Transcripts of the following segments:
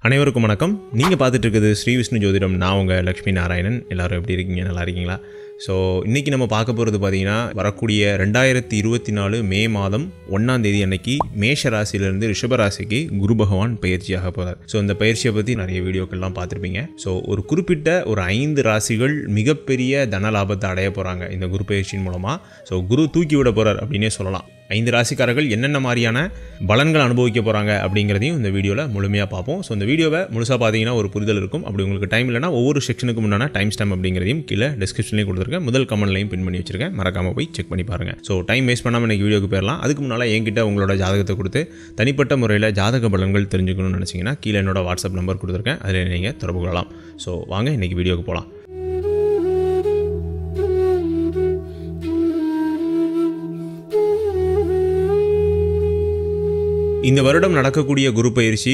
அனைவருக்கும் வணக்கம். நீங்கள் பார்த்துட்டு இருக்குது ஸ்ரீ விஷ்ணு ஜோதிடம். நான் உங்கள் லக்ஷ்மி நாராயணன். எல்லோரும் எப்படி இருக்கீங்க? நல்லா இருக்கீங்களா? ஸோ இன்றைக்கி நம்ம பார்க்க போகிறது பார்த்திங்கன்னா, வரக்கூடிய 2024 மே மாதம் 1ஆம் தேதி அன்னைக்கு மேஷ ராசியிலேருந்து ரிஷப ராசிக்கு குரு பகவான் பயிற்சியாக போகிறார். ஸோ இந்த பயிற்சியை பற்றி நிறைய வீடியோக்கள்லாம் பார்த்துருப்பீங்க. ஸோ ஒரு குறிப்பிட்ட ஒரு 5 ராசிகள் மிகப்பெரிய தன லாபத்தை அடைய போகிறாங்க இந்த குரு பயிற்சியின் மூலமாக. ஸோ குரு தூக்கி விட போகிறார் அப்படின்னே சொல்லலாம். 5 ராசிக்காரர்கள் என்னென்ன மாதிரியான பலன்கள் அனுபவிக்க போகிறாங்க அப்படிங்கிறதையும் இந்த வீடியோவில் முழுமையாக பார்ப்போம். ஸோ இந்த வீடியோவை முழுசாக பார்த்தீங்கன்னா ஒரு புரிதல் இருக்கும். அப்படி உங்களுக்கு டைம் இல்லைனா ஒவ்வொரு செக்ஷனுக்கு முன்னாடி டைம் ஸ்டாம்ப் அப்படிங்கிறதையும் கீழே டிஸ்கிரிப்ஷன்லேயும் கொடுத்துருக்கேன், முதல் கமெண்ட்லையும் பின் பண்ணி வச்சிருக்கேன். மறக்காமல் போய் செக் பண்ணி பாருங்கள். ஸோ டைம் வேஸ்ட் பண்ணாமல் இன்றைக்கி வீடியோக்கு போயிடலாம். அதுக்கு முன்னால் என்கிட்ட உங்களோட ஜாதகத்தை கொடுத்து தனிப்பட்ட முறையில் ஜாதக பலன்கள் தெரிஞ்சுக்கணும்னு நினச்சிங்கன்னா கீழே என்னோட வாட்ஸ்அப் நம்பர் கொடுத்துருக்கேன், அதில் நீங்கள் தொடர்பு கொள்ளலாம். ஸோ வாங்க இன்றைக்கி வீடியோக்கு போகலாம். இந்த வருடம் நடக்கக்கூடிய குரு பயிற்சி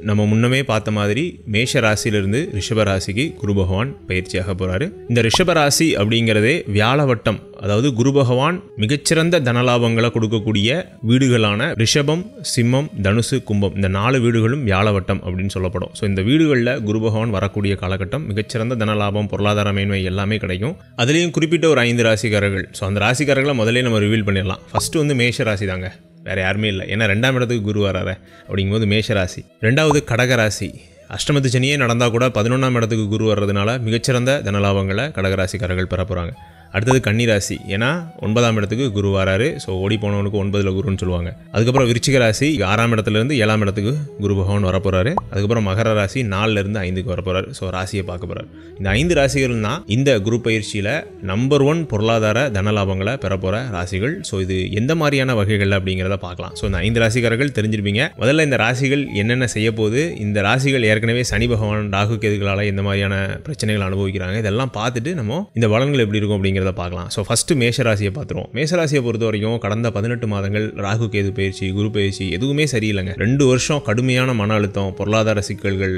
நம்ம முன்னமே பார்த்த மாதிரி மேஷ ராசியிலிருந்து ரிஷப ராசிக்கு குரு பகவான் பயிற்சியாக போகிறாரு. இந்த ரிஷப ராசி அப்படிங்கிறதே வியாழவட்டம், அதாவது குரு பகவான் மிகச்சிறந்த தனலாபங்களை கொடுக்கக்கூடிய வீடுகளான ரிஷபம், சிம்மம், தனுசு, கும்பம், இந்த 4 வீடுகளும் வியாழவட்டம் அப்படின்னு சொல்லப்படும். ஸோ இந்த வீடுகளில் குரு பகவான் வரக்கூடிய காலகட்டம் மிகச்சிறந்த தனலாபம், பொருளாதார மேன்மை எல்லாமே கிடைக்கும். அதுலேயும் குறிப்பிட்ட ஒரு 5 ராசிக்காரர்கள். ஸோ அந்த ராசிக்காரர்களை முதலே நம்ம ரிவீல் பண்ணிடலாம். ஃபஸ்ட்டு வந்து மேஷ ராசி தாங்க, வேறு யாருமே இல்லை. ஏன்னா 2ஆம் இடத்துக்கு குரு வராரு அப்படிங்கும்போது மேஷராசி. 2வது கடகராசி. அஷ்டமத்து சனியே நடந்தால் கூட 11ஆம் இடத்துக்கு குரு வர்றதுனால மிகச்சிறந்த தனலாபங்களை கடகராசிக்காரர்கள் பெற போகிறாங்க. அடுத்தது கன்னிராசி. ஏன்னா 9ஆம் இடத்துக்கு குரு வராரு. ஸோ ஓடி போனவனுக்கு 9ல் குருன்னு சொல்லுவாங்க. அதுக்கப்புறம் விருச்சிக ராசி 6ஆம் இடத்துலேருந்து 7ஆம் இடத்துக்கு குரு பகவான் வரப்போகிறாரு. அதுக்கப்புறம் மகர ராசி 4லேருந்து 5க்கு வரப்போகிறாரு. ஸோ ராசியை பார்க்க போகிறார். இந்த 5 ராசிகள் தான் இந்த குரு பயிற்சியில் நம்பர் 1 பொருளாதார தனலாபங்களை பெற போகிற ராசிகள். ஸோ இது எந்த மாதிரியான வகைகள் அப்படிங்கிறத பார்க்கலாம். ஸோ இந்த 5 ராசிக்காரர்கள் தெரிஞ்சிருப்பீங்க. முதல்ல இந்த ராசிகள் என்னென்ன செய்ய போகுது, இந்த ராசிகள் ஏற்கனவே சனி பகவான் ராகு கேதுகளால் எந்த மாதிரியான பிரச்சனைகள் அனுபவிக்கிறாங்க, இதெல்லாம் பார்த்துட்டு நம்ம இந்த பலன்கள் எப்படி இருக்கும் அப்படிங்கிற பார்க்கலாம். ஸோ ஃபஸ்ட்டு மேஷராசியை பார்த்துருவோம். மேஷராசியை பொறுத்த வரைக்கும் கடந்த 18 மாதங்கள் ராகு கேது பயிற்சி, குரு பயிற்சி எதுவுமே சரியில்லைங்க. 2 வருஷம் கடுமையான மன அழுத்தம், பொருளாதார சிக்கல்கள்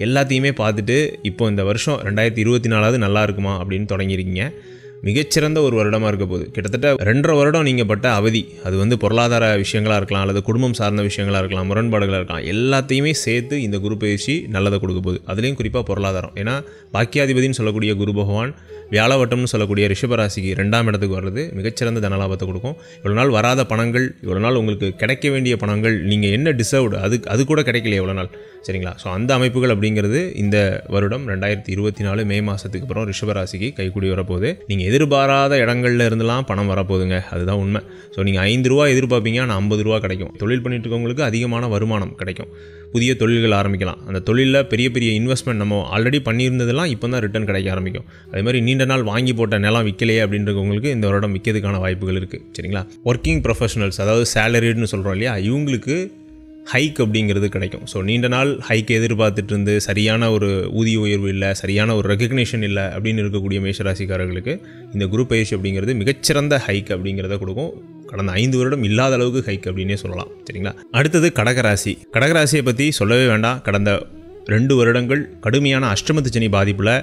எல்லாத்தையுமே பார்த்துட்டு இப்போ இந்த வருஷம் 2024 நல்லா இருக்குமா அப்படின்னு தொடங்கியிருக்கீங்க. மிகச்சிறந்த ஒரு வருடமாக இருக்க போகுது. கிட்டத்தட்ட 2.5 வருடம் நீங்கள் பட்ட அவதி, அது வந்து பொருளாதார விஷயங்களாக இருக்கலாம், அல்லது குடும்பம் சார்ந்த விஷயங்களாக இருக்கலாம், முரண்பாடுகளாக இருக்கலாம், எல்லாத்தையுமே சேர்த்து இந்த குரு பயிற்சி நல்லதை கொடுக்க போகுது. அதுலேயும் குறிப்பாக பொருளாதாரம். ஏன்னா பாக்கியாதிபதினு சொல்லக்கூடிய குரு பகவான் வியாழவட்டம்னு சொல்லக்கூடிய ரிஷபராசிக்கு 2ஆம் இடத்துக்கு வர்றது மிகச்சிறந்த தனலாபத்தை கொடுக்கும். இவ்வளோ நாள் வராத பணங்கள், இவ்வளோ நாள் உங்களுக்கு கிடைக்க வேண்டிய பணங்கள், நீங்கள் என்ன டிசர்வ்டு அது கூட கிடைக்கலையே இவ்வளோ நாள், சரிங்களா? ஸோ அந்த அமைப்புகள் அப்படிங்கிறது இந்த வருடம் 2024 மே மாதத்துக்கு அப்புறம் ரிஷபராசிக்கு கைக்கூடி வரப்போகுது. நீங்கள் எதிர்பாராத இடங்கள்ல இருந்தெல்லாம் பணம் வரப்போகுதுங்க, அதுதான் உண்மை. ஸோ நீங்கள் 5 ரூபா எதிர்பார்ப்பீங்க, ஆனால் 50 ரூபா கிடைக்கும். தொழில் பண்ணிட்டு இருக்கவங்களுக்கு அதிகமான வருமானம் கிடைக்கும். புதிய தொழில்கள் ஆரம்பிக்கலாம். அந்த தொழிலில் பெரிய பெரிய இன்வெஸ்ட்மெண்ட் நம்ம ஆல்ரெடி பண்ணியிருந்ததெல்லாம் இப்போ தான் ரிட்டர்ன் கிடைக்க ஆரம்பிக்கும். அதே மாதிரி நீண்ட நாள் வாங்கி போட்ட நிலம் விற்கலையே அப்படின்றவங்களுக்கு இந்த வருடம் விற்கிறதுக்கான வாய்ப்புகள் இருக்குது, சரிங்களா? ஒர்க்கிங் ப்ரொஃபஷனல்ஸ், அதாவது சேலரின்னு சொல்கிறோம் இல்லையா, இவங்களுக்கு ஹைக் அப்படிங்கிறது கிடைக்கும். ஸோ நீண்ட நாள் ஹைக் எதிர்பார்த்துட்டு இருந்து சரியான ஒரு ஊதிய உயர்வு இல்லை, சரியான ஒரு ரெகக்னேஷன் இல்லை அப்படின்னு இருக்கக்கூடிய மேஷராசிக்காரர்களுக்கு இந்த குரு பயிற்சி அப்படிங்கிறது மிகச்சிறந்த ஹைக் அப்படிங்கிறத கொடுக்கும். கடந்த 5 வருடம் இல்லாத அளவுக்கு ஹைக் அப்படின்னே சொல்லலாம், சரிங்களா? அடுத்தது கடகராசி. கடகராசியை பற்றி சொல்லவே வேண்டாம். கடந்த 2 வருடங்கள் கடுமையான அஷ்டமத்து சனி பாதிப்பில்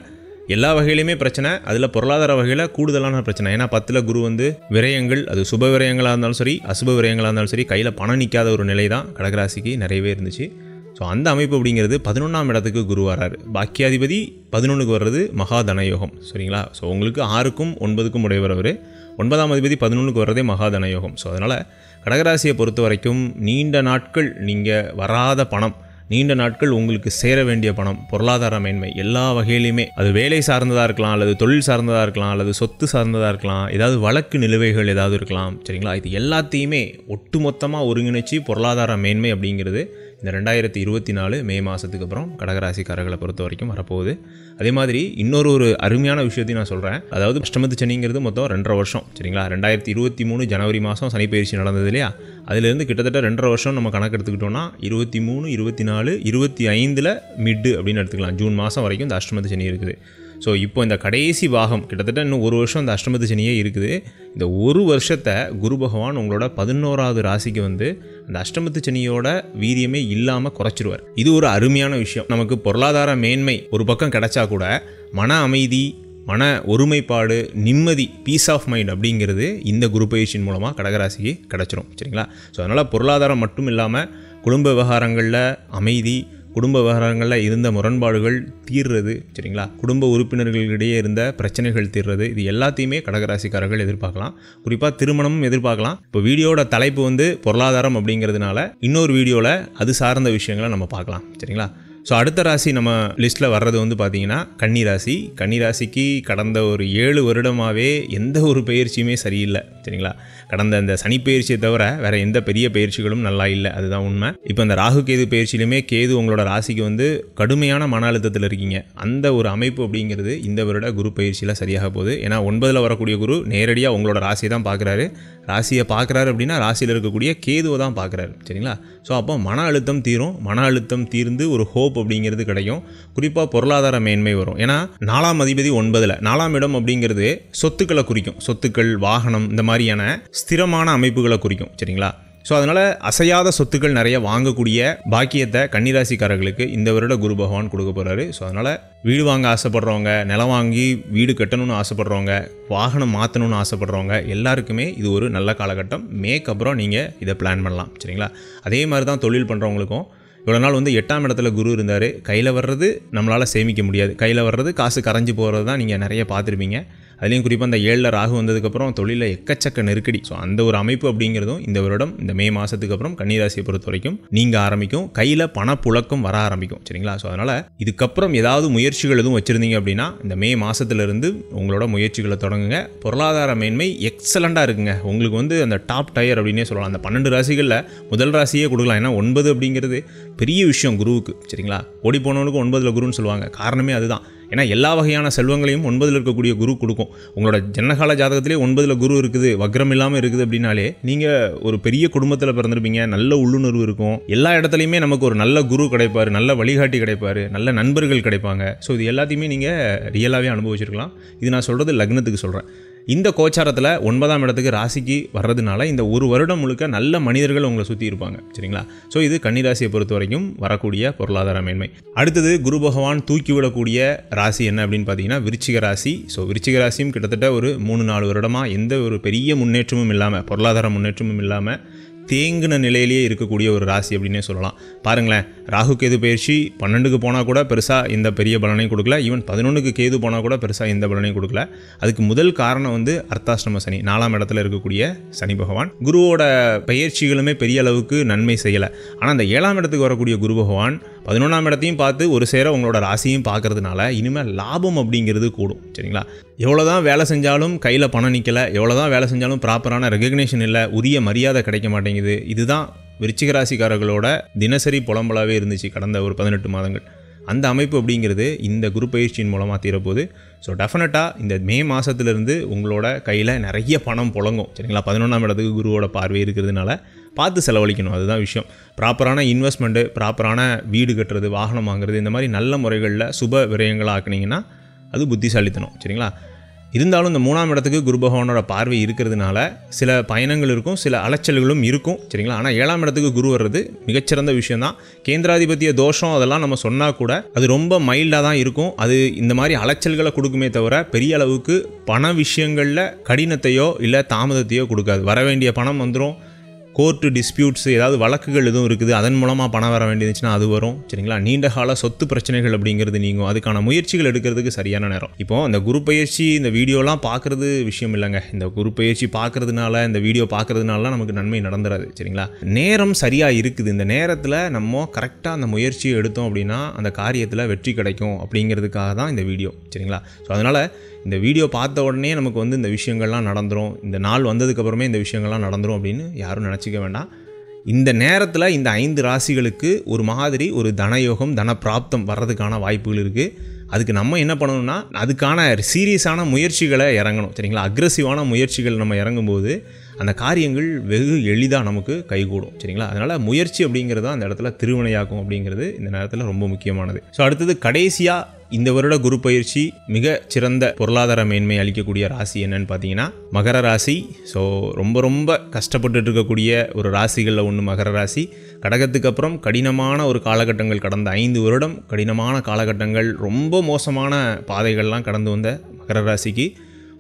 எல்லா வகையிலுமே பிரச்சனை, அதில் பொருளாதார வகையில் கூடுதலான பிரச்சனை. ஏன்னா 10ல் குரு வந்து விரயங்கள், அது சுப விரயங்களாக இருந்தாலும் சரி, அசுப விரயங்களாக இருந்தாலும் சரி, கையில் பணம் நிற்காத ஒரு நிலை தான் கடகராசிக்கு நிறையவே இருந்துச்சு. ஸோ அந்த அமைப்பு அப்படிங்கிறது 11ஆம் இடத்துக்கு குரு வராரு. பாக்கியாதிபதி 11க்கு வர்றது மகா தனயோகம், சரிங்களா? ஸோ உங்களுக்கு 6க்கும் 9க்கும் உடையவர் அவர். 9ஆம் அதிபதி 11க்கு வர்றதே மகா தனயோகம். ஸோ அதனால் கடகராசியை பொறுத்த வரைக்கும் நீண்ட நாட்கள் நீங்கள் வராத பணம், நீண்ட நாட்கள் உங்களுக்கு சேர வேண்டிய பணம், பொருளாதார மேன்மை எல்லா வகையிலையுமே, அது வேலை சார்ந்ததாக இருக்கலாம், அல்லது தொழில் சார்ந்ததாக இருக்கலாம், அல்லது சொத்து சார்ந்ததாக இருக்கலாம், ஏதாவது வழக்கு நிலுவைகள் ஏதாவது இருக்கலாம், சரிங்களா? இது எல்லாத்தையுமே ஒட்டுமொத்தமாக ஒருங்கிணைச்சி பொருளாதார மேன்மை அப்படிங்கிறது இந்த 2024 மே மாதத்துக்கு அப்புறம் கடகராசிக்காரர்களை பொறுத்த வரைக்கும் வரப்போகுது. அதே மாதிரி இன்னொரு அருமையான விஷயத்தையும் நான் சொல்கிறேன். அதாவது அஷ்டமத்து சனிங்கிறது மொத்தம் 2.5 வருஷம், சரிங்களா? 2023 ஜனவரி மாதம் சனி பயிற்சி நடந்தது இல்லையா, அதிலேருந்து கிட்டத்தட்ட 2.5 வருஷம் நம்ம கணக்கு எடுத்துக்கிட்டோம்னா 23, 24, 25 மிட்டு அப்படின்னு எடுத்துக்கலாம். ஜூன் மாதம் வரைக்கும் இந்த அஷ்டமத்து சனி இருக்குது. ஸோ இப்போ இந்த கடைசி பாகம் கிட்டத்தட்ட இன்னும் 1 வருஷம் இந்த அஷ்டமத்து சனியே இருக்குது. இந்த 1 வருஷத்தை குரு பகவான் உங்களோட 11வது ராசிக்கு வந்து அந்த அஷ்டமத்து சனியோட வீரியமே இல்லாமல் குறைச்சிருவார். இது ஒரு அருமையான விஷயம். நமக்கு பொருளாதார மேன்மை ஒரு பக்கம் கிடைச்சா கூட மன அமைதி, மன ஒருமைப்பாடு, நிம்மதி, பீஸ் ஆஃப் மைண்ட் அப்படிங்கிறது இந்த குரு பயிற்சியின் மூலமாக கடகராசிக்கு கிடச்சிரும், சரிங்களா? ஸோ அதனால் பொருளாதாரம் மட்டும் இல்லாமல் குடும்ப விவகாரங்களில் அமைதி, குடும்ப விவகாரங்களில் இருந்த முரண்பாடுகள் தீர்றது, சரிங்களா, குடும்ப உறுப்பினர்களிடையே இருந்த பிரச்சனைகள் தீர்றது, இது எல்லாத்தையுமே கடகராசிக்காரர்கள் எதிர்பார்க்கலாம். குறிப்பாக திருமணமும் எதிர்பார்க்கலாம். இப்போ வீடியோட தலைப்பு வந்து பொருளாதாரம் அப்படிங்கிறதுனால இன்னொரு வீடியோவில் அது சார்ந்த விஷயங்களை நம்ம பார்க்கலாம், சரிங்களா. ஸோ அடுத்த ராசி நம்ம லிஸ்ட்டில் வர்றது வந்து பார்த்திங்கன்னா கன்னிராசி. கன்னிராசிக்கு கடந்த ஒரு 7 வருடமாகவே எந்த ஒரு பயிற்சியுமே சரியில்லை, சரிங்களா. கடந்த அந்த சனி பயிற்சியை தவிர வேறு எந்த பெரிய பயிற்சிகளும் நல்லா இல்லை, அதுதான் உண்மை. இப்போ இந்த ராகு கேது பயிற்சியிலுமே கேது உங்களோட ராசிக்கு வந்து கடுமையான மன அழுத்தத்தில் இருக்கீங்க. அந்த ஒரு அமைப்பு அப்படிங்கிறது இந்த வருட குரு பயிற்சியில் சரியாக போகுது. ஏன்னா 9ல் வரக்கூடிய குரு நேரடியாக உங்களோட ராசியை தான் பார்க்குறாரு. ராசியை பார்க்குறாரு அப்படின்னா ராசியில் இருக்கக்கூடிய கேதுவை தான் பார்க்குறாரு, சரிங்களா. ஸோ அப்போ மன அழுத்தம் தீரும். மன அழுத்தம் தீர்ந்து ஒரு ஹோப் அப்படிங்கிறது கிடைக்கும். குறிப்பாக பொருளாதார மேன்மை வரும். ஏன்னா 4ஆம் அதிபதி 9ல், 4ஆம் இடம் அப்படிங்கிறது சொத்துக்களை குறிக்கும். சொத்துக்கள், வாகனம், இந்த மாதிரியான ஸ்திரமான அமைப்புகளை குறிக்கும், சரிங்களா. ஸோ அதனால் அசையாத சொத்துக்கள் நிறைய வாங்கக்கூடிய பாக்கியத்தை கன்னிராசிக்காரர்களுக்கு இந்த வருட குரு பகவான் கொடுக்க போகிறாரு. ஸோ அதனால் வீடு வாங்க ஆசைப்படுறவங்க, நிலம் வாங்கி வீடு கட்டணும்னு ஆசைப்படுறவங்க, வாகனம் மாற்றணும்னு ஆசைப்படுறவங்க எல்லாருக்குமே இது ஒரு நல்ல காலகட்டம். மேக்கு அப்புறம் நீங்கள் இதை பிளான் பண்ணலாம், சரிங்களா. அதே மாதிரி தான் தொழில் பண்ணுறவங்களுக்கும் இவ்வளோ நாள் வந்து 8ஆம் இடத்துல குரு இருந்தார். கையில் வர்றது நம்மளால் சேமிக்க முடியாது, கையில் வர்றது காசு கரைஞ்சி போகிறது தான் நீங்கள் நிறைய பார்த்துருப்பீங்க. அதுலேயும் குறிப்பாக அந்த 7ல் ராகு வந்ததுக்கப்புறம் தொழிலில் எக்கச்சக்க நெருக்கடி. ஸோ அந்த ஒரு அமைப்பு அப்படிங்கிறதும் இந்த வருடம் இந்த மே மாதத்துக்கு அப்புறம் கன்னிராசியை பொறுத்த வரைக்கும் நீங்கள் ஆரம்பிக்கும். கையில் பணப்புழக்கம் வர ஆரம்பிக்கும், சரிங்களா. ஸோ அதனால் இதுக்கப்புறம் ஏதாவது முயற்சிகள் எதுவும் வச்சுருந்தீங்க அப்படின்னா இந்த மே மாதத்துலேருந்து உங்களோட முயற்சிகளை தொடங்குங்க. பொருளாதார மேன்மை எக்ஸலண்ட்டாக இருக்குங்க. உங்களுக்கு வந்து அந்த டாப் டயர் அப்படின்னே சொல்லலாம். அந்த 12 ராசிகளில் முதல் ராசியே கொடுக்கலாம். ஏன்னா 9 அப்படிங்கிறது பெரிய விஷயம் குருவுக்கு, சரிங்களா. ஓடி போனவனுக்கு 9ல் குருன்னு சொல்லுவாங்க. காரணமே அதுதான். ஏன்னா எல்லா வகையான செல்வங்களையும் 9ல் இருக்கக்கூடிய குரு கொடுக்கும். உங்களோட ஜனகால ஜாதகத்திலே 9ல் குரு இருக்குது, வக்ரம் இல்லாமல் இருக்குது அப்படின்னாலே நீங்கள் ஒரு பெரிய குடும்பத்தில் பிறந்திருப்பீங்க. நல்ல உள்ளுணர்வு இருக்கும். எல்லா இடத்துலையுமே நமக்கு ஒரு நல்ல குரு கிடைப்பார், நல்ல வழிகாட்டி கிடைப்பார், நல்ல நண்பர்கள் கிடைப்பாங்க. ஸோ இது எல்லாத்தையுமே நீங்கள் ரியலாகவே அனுபவிச்சிருக்கலாம். இது நான் சொல்கிறது லக்னத்துக்கு சொல்கிறேன். இந்த கோச்சாரத்தில் 9ஆம் இடத்துக்கு ராசிக்கு வர்றதுனால இந்த ஒரு வருடம் முழுக்க நல்ல மனிதர்கள் உங்களை சுற்றி இருப்பாங்க, சரிங்களா. ஸோ இது கன்னிராசியை பொறுத்த வரைக்கும் வரக்கூடிய பொருளாதார மேன்மை. அடுத்தது குரு பகவான் தூக்கிவிடக்கூடிய ராசி என்ன அப்படின்னு பார்த்தீங்கன்னா விருச்சிக ராசி. ஸோ விருச்சிக ராசியும் கிட்டத்தட்ட ஒரு 3-4 வருடமாக எந்த ஒரு பெரிய முன்னேற்றமும் இல்லாமல், பொருளாதார முன்னேற்றமும் இல்லாமல் தேங்கின நிலையிலேயே இருக்கக்கூடிய ஒரு ராசி அப்படின்னே சொல்லலாம். பாருங்களேன், ராகு கேது பயிற்சி 12க்கு போனால் கூட பெருசாக எந்த பெரிய பலனையும் கொடுக்கல. ஈவன் 11க்கு கேது போனால் கூட பெருசாக எந்த பலனையும் கொடுக்கல. அதுக்கு முதல் காரணம் வந்து அர்த்தாஷ்டம சனி, 4ஆம் இடத்துல இருக்கக்கூடிய சனி பகவான். குருவோட பயிற்சிகளுமே பெரிய அளவுக்கு நன்மை செய்யலை. ஆனால் அந்த 7ஆம் இடத்துக்கு வரக்கூடிய குரு பகவான் 11ஆம் இடத்தையும் பார்த்து ஒரு சேர உங்களோட ராசியும் பார்க்கறதுனால இனிமேல் லாபம் அப்படிங்கிறது கூடும், சரிங்களா. எவ்வளோதான் வேலை செஞ்சாலும் கையில் பணம் நிற்கலை, எவ்வளோதான் வேலை செஞ்சாலும் ப்ராப்பரான ரெகக்னேஷன் இல்லை, உரிய மரியாதை கிடைக்க மாட்டேங்குது. இதுதான் விருச்சிக ராசிக்காரர்களோட தினசரி புலம்பலாகவே இருந்துச்சு கடந்த ஒரு 18 மாதங்கள். அந்த அமைப்பு அப்படிங்கிறது இந்த குரு பயிற்சியின் மூலமாக தீரப்போகுது. ஸோ டெஃபினட்டாக இந்த மே மாதத்துலேருந்து உங்களோட கையில் நிறைய பணம் புழங்கும், சரிங்களா. 11ஆம் இடத்துக்கு குருவோட பார்வை இருக்கிறதுனால பார்த்து செலவழிக்கணும், அதுதான் விஷயம். ப்ராப்பரான இன்வெஸ்ட்மெண்ட்டு, ப்ராப்பரான வீடு கட்டுறது, வாகனம் வாங்குறது, இந்த மாதிரி நல்ல முறைகளில் சுப விரயங்களாக ஆக்குனீங்கன்னா அது புத்திசாலித்தனம், சரிங்களா. இருந்தாலும் இந்த 3ஆம் இடத்துக்கு குரு பகவானோட பார்வை இருக்கிறதுனால சில பயணங்கள் இருக்கும், சில அலைச்சல்களும் இருக்கும், சரிங்களா. ஆனால் 7ஆம் இடத்துக்கு குரு வர்றது மிகச்சிறந்த விஷயந்தான். கேந்திராதிபத்திய தோஷம் அதெல்லாம் நம்ம சொன்னால் கூட அது ரொம்ப மைல்டாக தான் இருக்கும். அது இந்த மாதிரி அலைச்சல்களை கொடுக்குமே தவிர பெரிய அளவுக்கு பண விஷயங்களில் கடினத்தையோ இல்லை தாமதத்தையோ கொடுக்காது. வர வேண்டிய பணம் வந்துடும். கோர்ட்டு டிஸ்பியூட்ஸ், ஏதாவது வழக்குகள் எதுவும் இருக்குது, அதன் மூலமாக பணம் வர வேண்டியதுச்சுன்னா அது வரும், சரிங்களா. நீண்ட கால சொத்து பிரச்சனைகள் அப்படிங்கிறது நீங்கும். அதுக்கான முயற்சிகள் எடுக்கிறதுக்கு சரியான நேரம். இப்போது அந்த குரு பயிற்சி இந்த வீடியோலாம் பார்க்குறது விஷயம் இல்லைங்க. இந்த குரு பயிற்சி பார்க்குறதுனால, இந்த வீடியோ பார்க்குறதுனால நமக்கு நன்மை நடந்துடாது, சரிங்களா. நேரம் சரியாக இருக்குது. இந்த நேரத்தில் நம்ம கரெக்டாக அந்த முயற்சியை எடுத்தோம் அப்படின்னா அந்த காரியத்தில் வெற்றி கிடைக்கும் அப்படிங்கிறதுக்காக தான் இந்த வீடியோ, சரிங்களா. ஸோ அதனால் இந்த வீடியோ பார்த்த உடனே நமக்கு வந்து இந்த விஷயங்கள்லாம் நடந்துரும், இந்த நாள் வந்ததுக்கப்புறமே இந்த விஷயங்கள்லாம் நடந்துரும் அப்படின்னு யாரும் நினச்சிக்க வேண்டாம். இந்த நேரத்தில் இந்த 5 ராசிகளுக்கு ஒரு மாதிரி ஒரு தனயோகம், தனப்பிராப்தம் வர்றதுக்கான வாய்ப்புகள் இருக்குது. அதுக்கு நம்ம என்ன பண்ணணும்னா அதுக்கான சீரியஸான முயற்சிகளை இறங்கணும், சரிங்களா. அக்ரெசிவான முயற்சிகள் நம்ம இறங்கும்போது அந்த காரியங்கள் வெகு எளிதாக நமக்கு கைகூடும், சரிங்களா. அதனால் முயற்சி அப்படிங்கிறது அந்த இடத்துல திருவினையாக்கும் அப்படிங்கிறது இந்த நேரத்தில் ரொம்ப முக்கியமானது. ஸோ அடுத்தது கடைசியாக இந்த வருட குரு பயிற்சி மிக சிறந்த பொருளாதார மேன்மை அளிக்கக்கூடிய ராசி என்னன்னு பார்த்தீங்கன்னா மகர ராசி. ஸோ ரொம்ப கஷ்டப்பட்டு இருக்கக்கூடிய ஒரு ராசிகளில் ஒன்று மகர ராசி. கடகத்துக்கு அப்புறம் கடினமான ஒரு காலகட்டங்கள், கடந்த 5 வருடம் கடினமான காலகட்டங்கள், ரொம்ப மோசமான பாதைகள்லாம் கடந்து வந்த மகர ராசிக்கு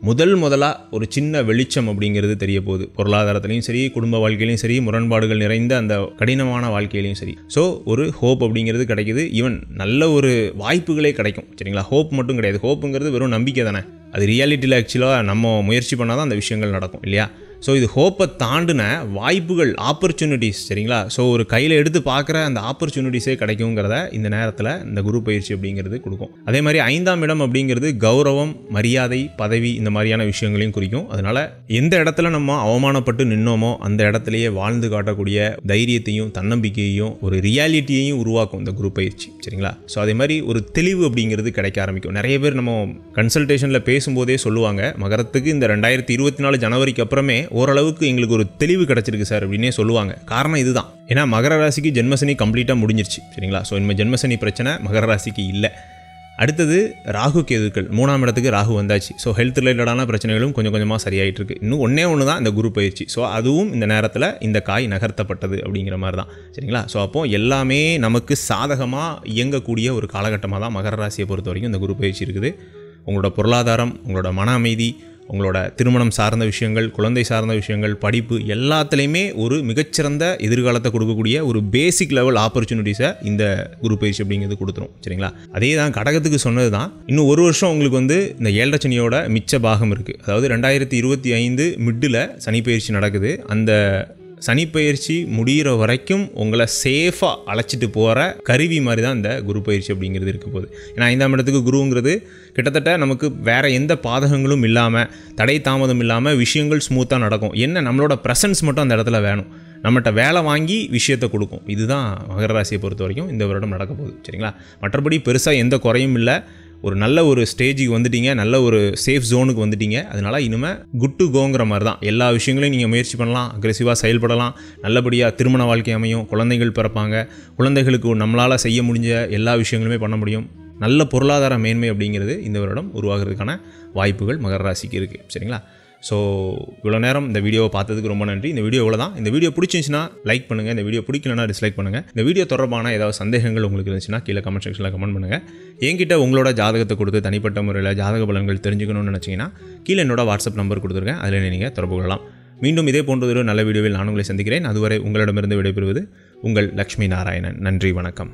முதலாக ஒரு சின்ன வெளிச்சம் அப்படிங்கிறது தெரிய போகுது. பொருளாதாரத்துலையும் சரி, குடும்ப வாழ்க்கையிலையும் சரி, முரண்பாடுகள் நிறைந்த அந்த கடினமான வாழ்க்கையிலையும் சரி. ஸோ ஒரு ஹோப் அப்படிங்கிறது கிடைக்குது. ஈவன் நல்ல ஒரு வாய்ப்புகளே கிடைக்கும். சரிங்களா? ஹோப் மட்டும் கிடையாது. ஹோப்புங்கிறது வெறும் நம்பிக்கை தானே. அது ரியாலிட்டியில் ஆக்சுவலாக நம்ம முயற்சி பண்ணால் தான் அந்த விஷயங்கள் நடக்கும் இல்லையா? ஸோ இது ஹோப்பை தாண்டின வாய்ப்புகள், ஆப்பர்ச்சுனிட்டிஸ். சரிங்களா? ஸோ ஒரு கையில் எடுத்து பார்க்குற அந்த ஆப்பர்ச்சுனிட்டிஸே கிடைக்குங்கிறத இந்த நேரத்தில் இந்த குரு பயிற்சி அப்படிங்கிறது கொடுக்கும். அதே மாதிரி 5ஆம் இடம் அப்படிங்கிறது கௌரவம், மரியாதை, பதவி, இந்த மாதிரியான விஷயங்களையும் குறிக்கும். அதனால் எந்த இடத்துல நம்ம அவமானப்பட்டு நின்னோமோ அந்த இடத்துலையே வாழ்ந்து காட்டக்கூடிய தைரியத்தையும் தன்னம்பிக்கையையும் ஒரு ரியாலிட்டியையும் உருவாக்கும் இந்த குரு பயிற்சி. சரிங்களா? ஸோ அதே மாதிரி ஒரு தெளிவு அப்படிங்கிறது கிடைக்க ஆரம்பிக்கும். நிறைய பேர் நம்ம கன்சல்டேஷனில் பேசும்போதே சொல்லுவாங்க, மகரத்துக்கு இந்த 2024 ஜனவரிக்கு அப்புறமே ஓரளவுக்கு எங்களுக்கு ஒரு தெளிவு கிடைச்சிருக்கு சார் அப்படின்னே சொல்லுவாங்க. காரணம் இதுதான். ஏன்னா மகர ராசிக்கு ஜென்மசனி கம்ப்ளீட்டாக முடிஞ்சிருச்சு. சரிங்களா? ஸோ இனிமேல் ஜென்மசனி பிரச்சனை மகர ராசிக்கு இல்லை. அடுத்தது ராகு கேதுக்கள். 3ஆம் இடத்துக்கு ராகு வந்தாச்சு. ஸோ ஹெல்த் ரிலேட்டடான பிரச்சனைகளும் கொஞ்சம் கொஞ்சமாக சரியாயிட்டு இருக்கு. இன்னும் ஒன்று தான் இந்த குரு பயிற்சி. ஸோ அதுவும் இந்த நேரத்தில் இந்த காய் நகர்த்தப்பட்டது அப்படிங்கிற மாதிரி தான். சரிங்களா? ஸோ அப்போது எல்லாமே நமக்கு சாதகமாக இயங்கக்கூடிய ஒரு காலகட்டமாக தான் மகர ராசியை பொறுத்த வரைக்கும் இந்த குரு பயிற்சி இருக்குது. உங்களோட பொருளாதாரம், உங்களோட மன அமைதி, உங்களோட திருமணம் சார்ந்த விஷயங்கள், குழந்தை சார்ந்த விஷயங்கள், படிப்பு எல்லாத்துலேயுமே ஒரு மிகச்சிறந்த எதிர்காலத்தை கொடுக்கக்கூடிய ஒரு பேசிக் லெவல் ஆப்பர்ச்சுனிட்டிஸை இந்த குரு பயிற்சி அப்படிங்கிறது கொடுத்துரும். சரிங்களா? அதே தான் கடகத்துக்கு சொன்னது தான். இன்னும் ஒரு வருஷம் உங்களுக்கு இந்த 7.5 சனியோட மிச்ச பாகம் இருக்குது. அதாவது 2025 மிட்டில் சனி பயிற்சி நடக்குது. அந்த சனிப்பயிற்சி முடிகிற வரைக்கும் உங்களை சேஃபாக அழைச்சிட்டு போகிற கருவி மாதிரி தான் இந்த குரு பயிற்சி அப்படிங்கிறது இருக்க போகுது. ஏன்னா 5ஆம் இடத்துக்கு குருங்கிறது கிட்டத்தட்ட நமக்கு வேறு எந்த பாதகங்களும் இல்லாமல், தடை தாமதம் இல்லாமல் விஷயங்கள் ஸ்மூத்தாக நடக்கும். என்ன, நம்மளோட ப்ரெசன்ஸ் மட்டும் அந்த இடத்துல வேணும். நம்மகிட்ட வேலை வாங்கி விஷயத்தை கொடுக்கும். இதுதான் மகர ராசியை பொறுத்த வரைக்கும் இந்த வருடம் நடக்க போகுது. சரிங்களா? மற்றபடி பெருசாக எந்த குறையும் இல்லை. ஒரு நல்ல ஒரு ஸ்டேஜுக்கு வந்துட்டீங்க, நல்ல ஒரு சேஃப் ஜோனுக்கு வந்துட்டீங்க. அதனால் இனிமேல் குட் டு கோங்கிற மாதிரி தான். எல்லா விஷயங்களையும் நீங்கள் முயற்சி பண்ணலாம், அக்ரெசிவாக செயல்படலாம், நல்லபடியாக திருமண வாழ்க்கை அமையும், குழந்தைகள் பிறப்பாங்க, குழந்தைகளுக்கு நம்மளால் செய்ய முடிஞ்ச எல்லா விஷயங்களுமே பண்ண முடியும். நல்ல பொருளாதார மேன்மை அப்படிங்கிறது இந்த வருடம் உருவாகிறதுக்கான வாய்ப்புகள் மகர ராசிக்கு இருக்குது. சரிங்களா? ஸோ இவ்வளோ நேரம் இந்த வீடியோவை பார்த்ததுக்கு ரொம்ப நன்றி. இந்த வீடியோ இவ்வளோ தான். இந்த வீடியோ பிடிச்சிருந்துச்சுன்னா லைக் பண்ணுங்கள். இந்த வீடியோ பிடிக்கலன்னா டிஸ்லைக் பண்ணுங்கள். இந்த வீடியோ தொடர்பான ஏதாவது சந்தேகங்கள் உங்களுக்கு இருந்துச்சுன்னா கீழே கமெண்ட் செக்ஷனில் கமெண்ட் பண்ணுங்கள். என்கிட்ட உங்களோட ஜாதகத்தை கொடுத்து தனிப்பட்ட முறையில் ஜாதக பலன்கள் தெரிஞ்சுக்கணும்னு நினச்சிங்கன்னா கீழே என்னோட வாட்ஸ்அப் நம்பர் கொடுத்துருக்கேன். அதில் நீங்கள் தொடர்பு கொள்ளலாம். மீண்டும் இதே போன்ற ஒரு நல்ல வீடியோவில் நான் உங்களை சந்திக்கிறேன். அதுவரை உங்களிடமிருந்து விடைபெறுவது உங்கள் லக்ஷ்மி நாராயணன். நன்றி, வணக்கம்.